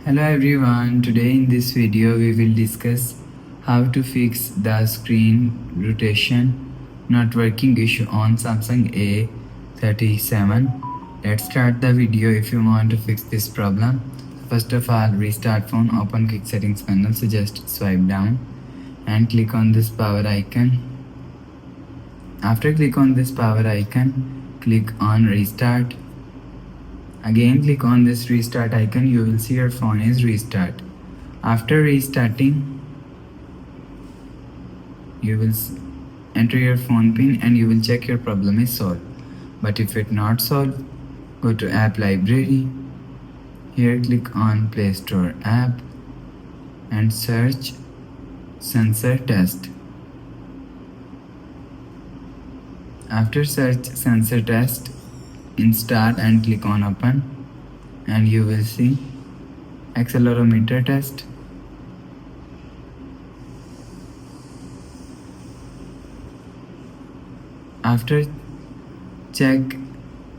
Hello everyone, today in this video we will discuss how to fix the screen rotation not working issue on Samsung A37. Let's start the video. If you want to fix this problem, first of all restart phone, open quick settings panel, so just swipe down and click on this power icon. After click on this power icon, click on restart. Again click on this restart icon, you will see your phone is restart. After restarting, you will enter your phone pin and you will check your problem is solved. But if it not solved, go to app library. Here click on Play Store app and search sensor test. After search sensor test, install and click on open and you will see accelerometer test. After check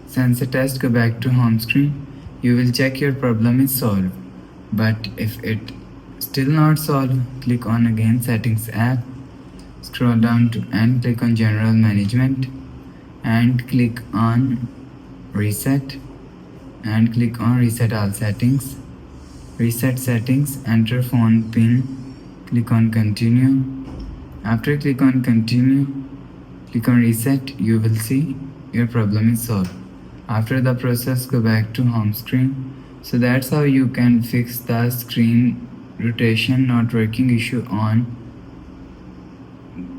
sensor test, go back to home screen. You will check your problem is solved. But if it still not solved, click on again settings app, scroll down to and click on general management and click on reset and click on reset all settings. Reset settings, enter phone pin, click on continue. After click on continue, click on reset, you will see your problem is solved. After the process, go back to home screen. So that's how you can fix the screen rotation not working issue on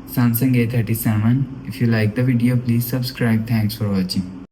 Samsung A37. If you like the video, please subscribe. Thanks for watching.